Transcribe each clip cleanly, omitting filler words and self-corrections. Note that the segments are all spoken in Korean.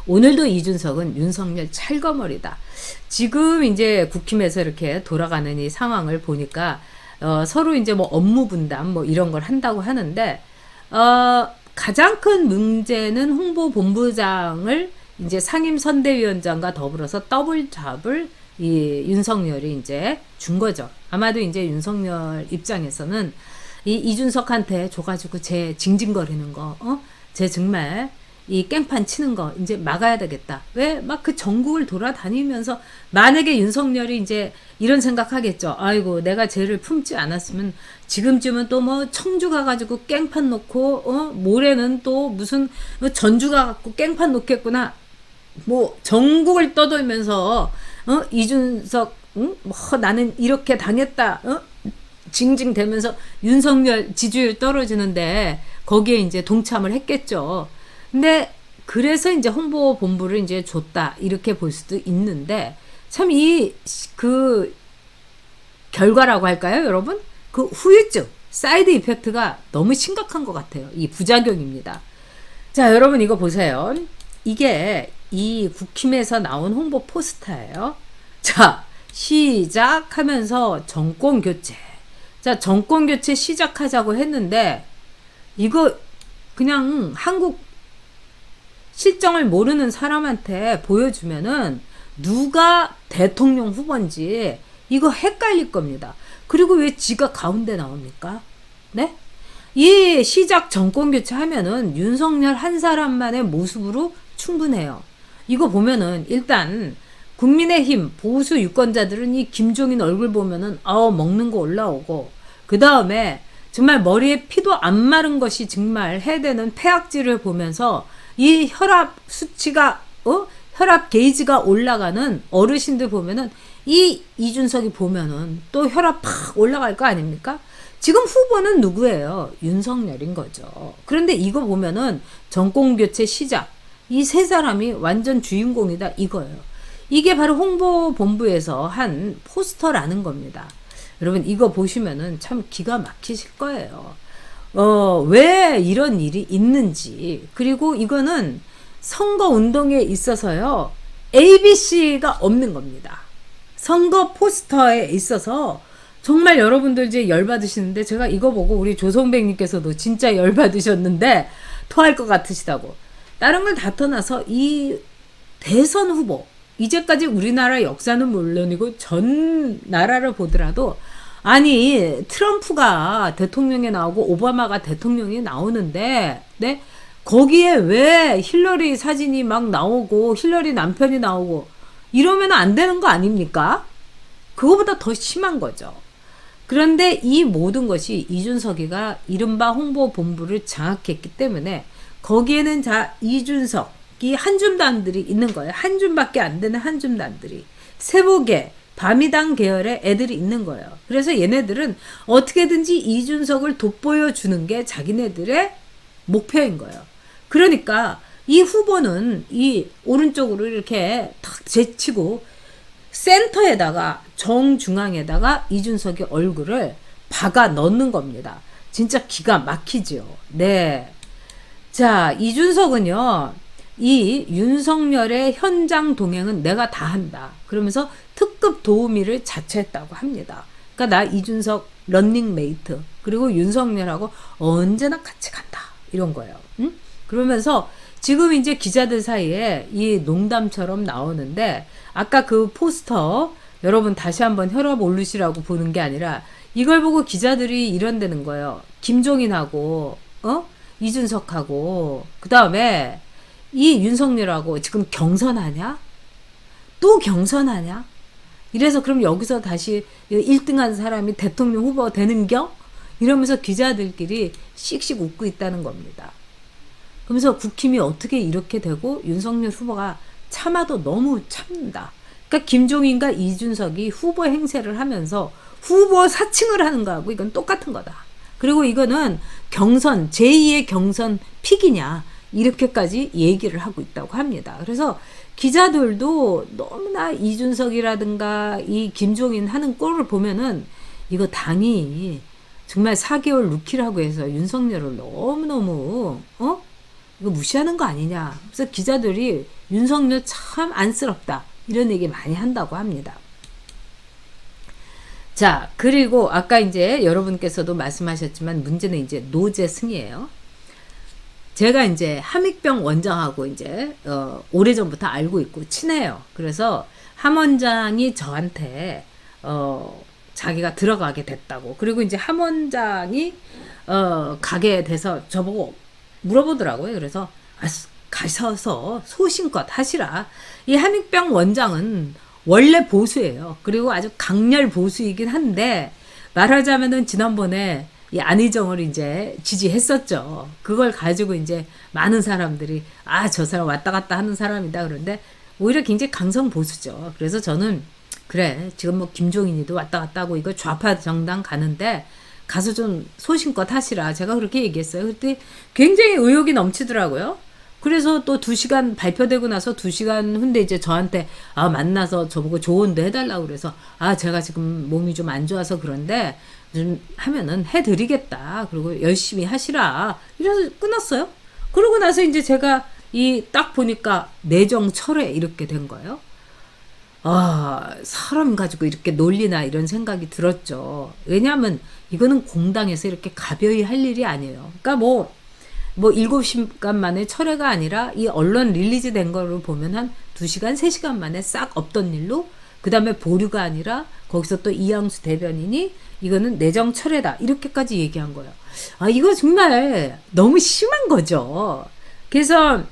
오늘도 이준석은 윤석열 찰거머리다. 지금 이제 국힘에서 이렇게 돌아가는 이 상황을 보니까 서로 이제 뭐 업무 분담 뭐 이런 걸 한다고 하는데 가장 큰 문제는 홍보본부장을 이제 상임선대위원장과 더불어서 더블 잡을 이 윤석열이 이제 준 거죠. 아마도 이제 윤석열 입장에서는 이 이준석한테 줘가지고 제 징징거리는 거, 제 정말 이 깽판 치는 거 이제 막아야 되겠다. 왜 막 그 전국을 돌아다니면서 만약에 윤석열이 이제 이런 생각하겠죠. 아이고 내가 쟤를 품지 않았으면 지금쯤은 또 뭐 청주 가가지고 깽판 놓고 모레는 또 무슨 전주 가갖고 깽판 놓겠구나. 뭐 전국을 떠돌면서 이준석 뭐 나는 이렇게 당했다. 징징대면서 윤석열 지지율 떨어지는데 거기에 이제 동참을 했겠죠. 근데 그래서 이제 홍보본부를 이제 줬다 이렇게 볼 수도 있는데 참 이 그 결과라고 할까요, 여러분? 그 후유증, 사이드 이펙트가 너무 심각한 것 같아요. 이 부작용입니다. 자, 여러분 이거 보세요. 이게 이 국힘에서 나온 홍보 포스터예요. 자, 시작하면서 정권 교체. 자, 정권 교체 시작하자고 했는데 이거 그냥 한국 실정을 모르는 사람한테 보여주면은 누가 대통령 후보인지 이거 헷갈릴 겁니다. 그리고 왜 지가 가운데 나옵니까? 네? 이 시작 정권 교체 하면은 윤석열 한 사람만의 모습으로 충분해요. 이거 보면은 일단 국민의힘 보수 유권자들은 이 김종인 얼굴 보면은 먹는 거 올라오고 그 다음에 정말 머리에 피도 안 마른 것이 정말 해대는 폐악질을 보면서 이 혈압 수치가 혈압 게이지가 올라가는 어르신들 보면은 이 이준석이 보면은 또 혈압 팍 올라갈 거 아닙니까? 지금 후보는 누구예요? 윤석열인 거죠. 그런데 이거 보면은 정권 교체 시작 이 세 사람이 완전 주인공이다 이거예요. 이게 바로 홍보본부에서 한 포스터라는 겁니다. 여러분 이거 보시면은 참 기가 막히실 거예요. 왜 이런 일이 있는지 그리고 이거는 선거 운동에 있어서요 ABC가 없는 겁니다. 선거 포스터에 있어서 정말 여러분들 이제 열받으시는데 제가 이거 보고 우리 조성백님께서도 진짜 열받으셨는데 토할 것 같으시다고. 다른 걸 다 떠나서 이 대선 후보 이제까지 우리나라 역사는 물론이고 전 나라를 보더라도 아니 트럼프가 대통령에 나오고 오바마가 대통령에 나오는데 네 거기에 왜 힐러리 사진이 막 나오고 힐러리 남편이 나오고 이러면 안 되는 거 아닙니까? 그거보다 더 심한 거죠. 그런데 이 모든 것이 이준석이가 이른바 홍보본부를 장악했기 때문에 거기에는 자 이준석이 한 줌단들이 있는 거예요. 한 줌밖에 안 되는 한 줌단들이 세보게 밤이당 계열의 애들이 있는 거예요. 그래서 얘네들은 어떻게든지 이준석을 돋보여 주는 게 자기네들의 목표인 거예요. 그러니까 이 후보는 이 오른쪽으로 이렇게 탁 제치고 센터에다가 정중앙에다가 이준석의 얼굴을 박아 넣는 겁니다. 진짜 기가 막히죠. 네. 자, 이준석은요. 이 윤석열의 현장 동행은 내가 다 한다. 그러면서 특급 도우미를 자처했다고 합니다. 그러니까 나 이준석 런닝메이트 그리고 윤석열하고 언제나 같이 간다. 이런 거예요. 응? 그러면서 지금 이제 기자들 사이에 이 농담처럼 나오는데 아까 그 포스터 여러분 다시 한번 혈압 오르시라고 보는 게 아니라 이걸 보고 기자들이 이런다는 거예요. 김종인하고 이준석하고 그 다음에 이 윤석열하고 지금 경선하냐? 또 경선하냐? 이래서 그럼 여기서 다시 1등한 사람이 대통령 후보 되는겨? 이러면서 기자들끼리 씩씩 웃고 있다는 겁니다. 그러면서 국힘이 어떻게 이렇게 되고 윤석열 후보가 참아도 너무 참는다. 그러니까 김종인과 이준석이 후보 행세를 하면서 후보 사칭을 하는 거하고 이건 똑같은 거다. 그리고 이거는 경선 제2의 경선 픽이냐 이렇게까지 얘기를 하고 있다고 합니다. 그래서 기자들도 너무나 이준석이라든가 이 김종인 하는 꼴을 보면은 이거 당이 정말 4개월 루키라고 해서 윤석열을 너무너무 이거 무시하는 거 아니냐. 그래서 기자들이 윤석열 참 안쓰럽다. 이런 얘기 많이 한다고 합니다. 자, 그리고 아까 이제 여러분께서도 말씀하셨지만 문제는 이제 노재승이에요. 제가 이제 함익병 원장하고 이제 오래전부터 알고 있고 친해요. 그래서 함 원장이 저한테 자기가 들어가게 됐다고. 그리고 이제 함 원장이 가게 돼서 저보고 물어보더라고요. 그래서 가셔서 소신껏 하시라. 이 함익병 원장은 원래 보수예요. 그리고 아주 강렬 보수이긴 한데 말하자면은 지난번에 이 안희정을 이제 지지했었죠. 그걸 가지고 이제 많은 사람들이 저 사람 왔다 갔다 하는 사람이다. 그런데 오히려 굉장히 강성 보수죠. 그래서 저는 그래 지금 뭐 김종인이도 왔다 갔다 하고 이거 좌파 정당 가는데 가서 좀 소신껏 하시라. 제가 그렇게 얘기했어요. 그때 굉장히 의욕이 넘치더라고요. 그래서 또 2시간 발표되고 나서 2시간 후인데 이제 저한테 만나서 저보고 조언도 해달라고 그래서 제가 지금 몸이 좀 안 좋아서 그런데 좀 하면은 해드리겠다. 그리고 열심히 하시라. 이래서 끊었어요. 그러고 나서 이제 제가 이 딱 보니까 내정 철회 이렇게 된 거예요. 사람 가지고 이렇게 논리나 이런 생각이 들었죠. 왜냐하면 이거는 공당에서 이렇게 가벼이 할 일이 아니에요. 그러니까 뭐 7시간 만에 철회가 아니라 이 언론 릴리즈 된 거를 보면 한 2시간, 3시간 만에 싹 없던 일로 그 다음에 보류가 아니라 거기서 또 이양수 대변인이 이거는 내정 철회다. 이렇게까지 얘기한 거예요. 이거 정말 너무 심한 거죠. 그래서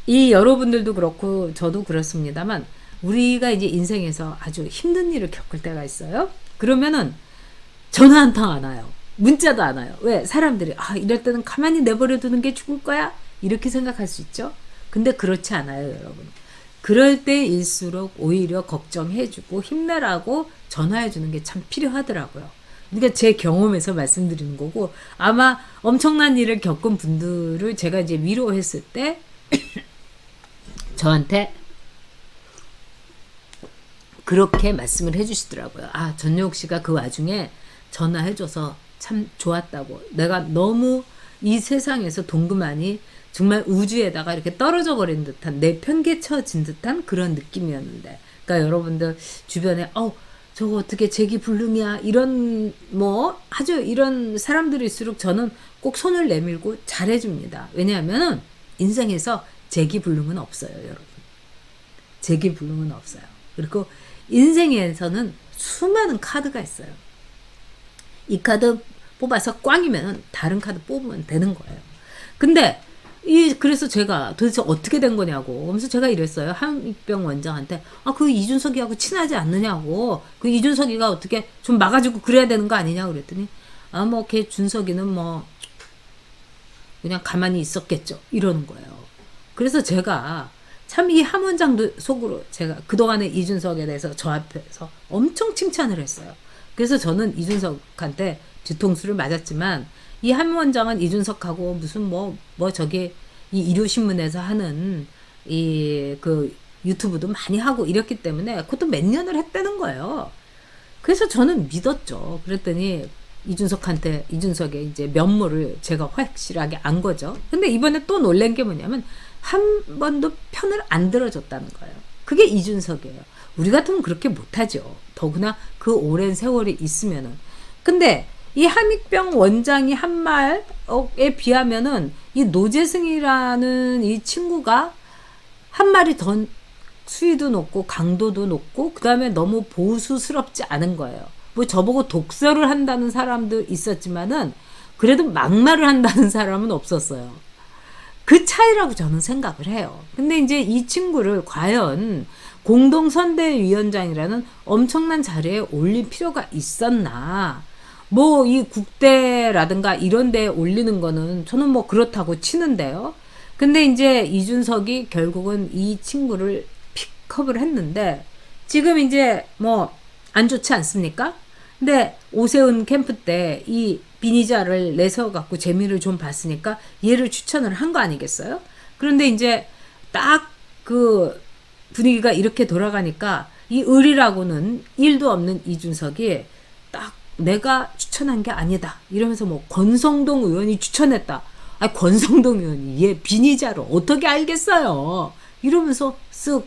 이 여러분들도 그렇고 저도 그렇습니다만 우리가 이제 인생에서 아주 힘든 일을 겪을 때가 있어요. 그러면은 전화 한 통 안 와요. 문자도 안 와요. 왜? 사람들이 이럴 때는 가만히 내버려 두는 게 죽을 거야? 이렇게 생각할 수 있죠. 근데 그렇지 않아요, 여러분. 그럴 때일수록 오히려 걱정해주고 힘내라고 전화해주는 게 참 필요하더라고요. 그러니까 제 경험에서 말씀드리는 거고 아마 엄청난 일을 겪은 분들을 제가 이제 위로했을 때 저한테 그렇게 말씀을 해주시더라고요. 전용 씨가 그 와중에 전화해줘서 참 좋았다고. 내가 너무 이 세상에서 동그만이 정말 우주에다가 이렇게 떨어져 버린 듯한 내팽개쳐진 듯한 그런 느낌이었는데 그러니까 여러분들 주변에 저거 어떻게 재기불능이야 이런 아주 이런 사람들일수록 저는 꼭 손을 내밀고 잘해줍니다. 왜냐하면 인생에서 재기불능은 없어요, 여러분. 재기불능은 없어요. 그리고 인생에서는 수많은 카드가 있어요. 이 카드 뽑아서 꽝이면 다른 카드 뽑으면 되는 거예요. 근데 그래서 제가 도대체 어떻게 된 거냐고. 그래서 제가 이랬어요. 함익병 원장한테 그 이준석이하고 친하지 않느냐고. 그 이준석이가 어떻게 좀 막아주고 그래야 되는 거 아니냐고 그랬더니 걔 준석이는 그냥 가만히 있었겠죠. 이러는 거예요. 그래서 제가 참 이 함 원장도 속으로 제가 그동안에 이준석에 대해서 저 앞에서 엄청 칭찬을 했어요. 그래서 저는 이준석한테 뒤통수를 맞았지만 이 함 원장은 이준석하고 무슨 저기 이 일요신문에서 하는 그 유튜브도 많이 하고 이랬기 때문에 그것도 몇 년을 했다는 거예요. 그래서 저는 믿었죠. 그랬더니 이준석의 이제 면모를 제가 확실하게 안 거죠. 근데 이번에 또 놀란 게 뭐냐면 한 번도 편을 안 들어줬다는 거예요. 그게 이준석이에요. 우리 같으면 그렇게 못하죠. 더구나 그 오랜 세월이 있으면은. 근데 이 함익병 원장이 한 말에 비하면은 이 노재승이라는 이 친구가 한 말이 더 수위도 높고 강도도 높고 그 다음에 너무 보수스럽지 않은 거예요. 저보고 독설을 한다는 사람도 있었지만은 그래도 막말을 한다는 사람은 없었어요. 그 차이라고 저는 생각을 해요. 근데 이제 이 친구를 과연 공동선대위원장이라는 엄청난 자리에 올릴 필요가 있었나. 이 국대라든가 이런 데에 올리는 거는 저는 그렇다고 치는데요. 근데 이제 이준석이 결국은 이 친구를 픽업을 했는데 지금 이제 안 좋지 않습니까? 근데 오세훈 캠프 때 이 비니자를 내세워 갖고 재미를 좀 봤으니까 얘를 추천을 한 거 아니겠어요? 그런데 이제 딱 그 분위기가 이렇게 돌아가니까 이 을이라고는 일도 없는 이준석이 딱 내가 추천한 게 아니다 이러면서 권성동 의원이 추천했다. 아, 권성동 의원이 얘 빈의자로 어떻게 알겠어요? 이러면서 쓱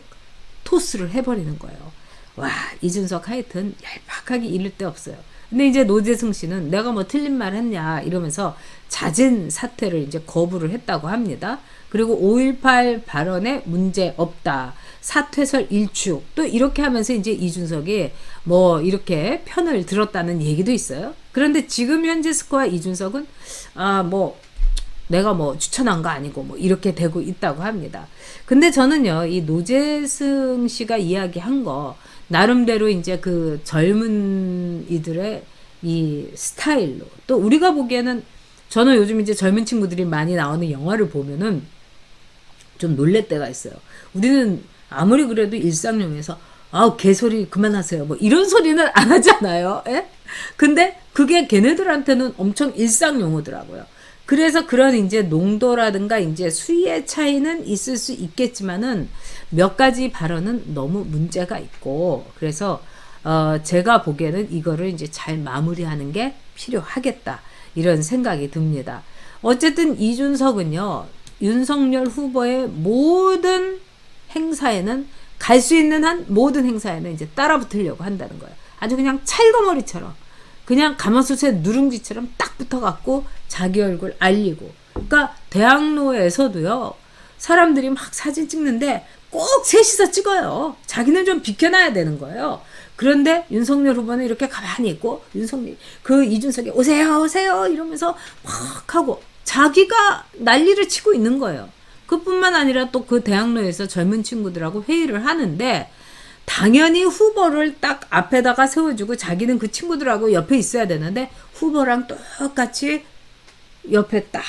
토스를 해버리는 거예요. 와, 이준석 하여튼 얄팍하게 이를 데 없어요. 근데 이제 노재승 씨는 내가 뭐 틀린 말 했냐 이러면서 잦은 사퇴를 이제 거부를 했다고 합니다. 그리고 5.18 발언에 문제 없다. 사퇴설 일축. 또 이렇게 하면서 이제 이준석이 뭐 이렇게 편을 들었다는 얘기도 있어요. 그런데 지금 현재 스코어 이준석은 뭐 내가 뭐 추천한 거 아니고 뭐 이렇게 되고 있다고 합니다. 근데 저는요, 이 노재승 씨가 이야기한 거 나름대로 이제 그 젊은 이들의 이 스타일로, 또 우리가 보기에는, 저는 요즘 이제 젊은 친구들이 많이 나오는 영화를 보면은 좀 놀랄 때가 있어요. 우리는 아무리 그래도 일상용에서 개소리 그만하세요 뭐 이런 소리는 안 하잖아요. 예? 근데 그게 걔네들한테는 엄청 일상 용어더라고요. 그래서 그런 이제 농도라든가 이제 수위의 차이는 있을 수 있겠지만은 몇 가지 발언은 너무 문제가 있고, 그래서 제가 보기에는 이거를 이제 잘 마무리하는 게 필요하겠다 이런 생각이 듭니다. 어쨌든 이준석은요, 윤석열 후보의 모든 행사에는, 갈 수 있는 한 모든 행사에는 이제 따라붙으려고 한다는 거예요. 아주 그냥 찰거머리처럼, 그냥 가마솥에 누룽지처럼 딱 붙어갖고 자기 얼굴 알리고. 그러니까 대학로에서도요, 사람들이 막 사진 찍는데 꼭 셋이서 찍어요. 자기는 좀 비켜놔야 되는 거예요. 그런데 윤석열 후보는 이렇게 가만히 있고, 이준석이 오세요 오세요 이러면서 막 하고 자기가 난리를 치고 있는 거예요. 그뿐만 아니라 또 그 대학로에서 젊은 친구들하고 회의를 하는데, 당연히 후보를 딱 앞에다가 세워주고 자기는 그 친구들하고 옆에 있어야 되는데 후보랑 똑같이 옆에 딱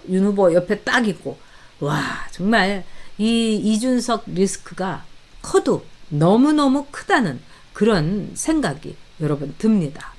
윤 후보 옆에 딱 있고, 와, 정말 이 이준석 리스크가 커도 너무너무 크다는 그런 생각이 여러분 듭니다.